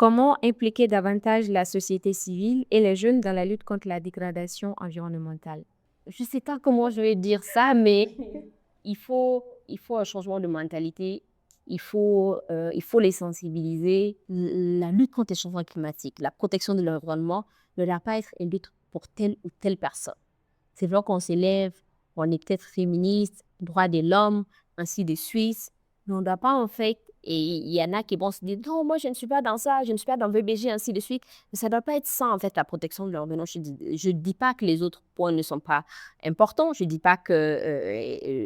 Comment impliquer davantage la société civile et les jeunes dans la lutte contre la dégradation environnementale? Je ne sais pas comment je vais dire ça, mais il faut un changement de mentalité. Il faut les sensibiliser. La lutte contre les changements climatiques, la protection de l'environnement ne doit pas être une lutte pour telle ou telle personne. C'est vrai qu'on s'élève, on est peut-être féministe, droit de l'homme, ainsi de suite, mais on ne doit pas en fait, et il y en a qui vont se dire, non, moi je ne suis pas dans ça, je ne suis pas dans VBG, ainsi de suite, mais ça ne doit pas être ça en fait, la protection de l'environnement. Je ne dis pas que les autres points ne sont pas importants, je ne dis pas que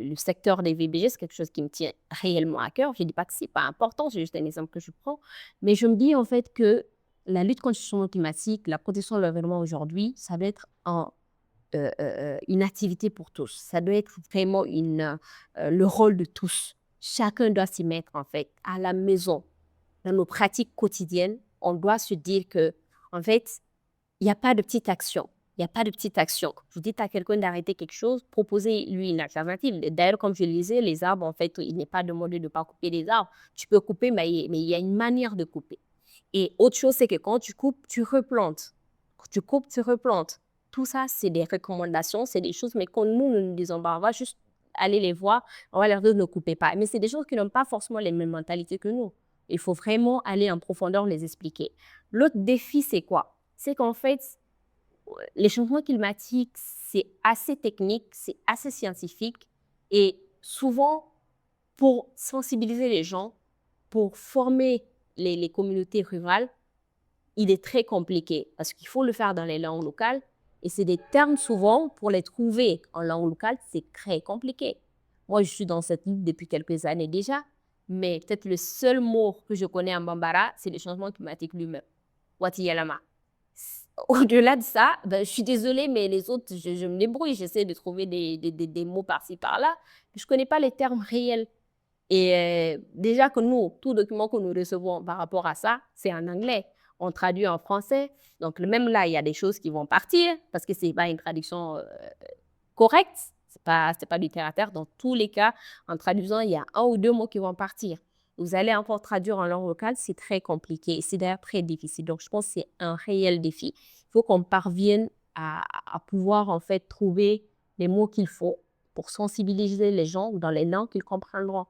le secteur des VBG, c'est quelque chose qui me tient réellement à cœur, je ne dis pas que ce n'est pas important, c'est juste un exemple que je prends, mais je me dis en fait que la lutte contre le changement climatique, la protection de l'environnement aujourd'hui, ça doit être une activité pour tous. Ça doit être vraiment le rôle de tous. Chacun doit s'y mettre, en fait, à la maison, dans nos pratiques quotidiennes. On doit se dire que, en fait, il n'y a pas de petite action. Il n'y a pas de petite action. Vous dites à quelqu'un d'arrêter quelque chose, proposez-lui une alternative. D'ailleurs, comme je le disais, les arbres, en fait, il n'est pas demandé de ne pas couper les arbres. Tu peux couper, mais il y a une manière de couper. Et autre chose, c'est que quand tu coupes, tu replantes. Quand tu coupes, tu replantes. Tout ça, c'est des recommandations, c'est des choses, mais quand nous ne disons pas, on va juste aller les voir, on va leur dire ne coupez pas. Mais c'est des choses qui n'ont pas forcément les mêmes mentalités que nous. Il faut vraiment aller en profondeur les expliquer. L'autre défi, c'est quoi? C'est qu'en fait, les changements climatiques, c'est assez technique, c'est assez scientifique. Et souvent, pour sensibiliser les gens, pour former les communautés rurales, il est très compliqué parce qu'il faut le faire dans les langues locales et c'est des termes souvent, pour les trouver en langue locale, c'est très compliqué. Moi, je suis dans cette lutte depuis quelques années déjà, mais peut-être le seul mot que je connais en Bambara, c'est le changement climatique lui-même. Watiyalama. Au-delà de ça, ben, je suis désolée, mais les autres, je me débrouille, j'essaie de trouver des mots par-ci, par-là. Je ne connais pas les termes réels. Et déjà que nous, tout document que nous recevons par rapport à ça, c'est en anglais. On traduit en français. Donc, même là, il y a des choses qui vont partir parce que ce n'est pas une traduction correcte. Ce n'est pas littéraire. Dans tous les cas, en traduisant, il y a un ou deux mots qui vont partir. Vous allez encore traduire en langue locale, c'est très compliqué. C'est d'ailleurs très difficile. Donc, je pense que c'est un réel défi. Il faut qu'on parvienne à pouvoir, en fait, trouver les mots qu'il faut pour sensibiliser les gens dans les langues qu'ils comprendront.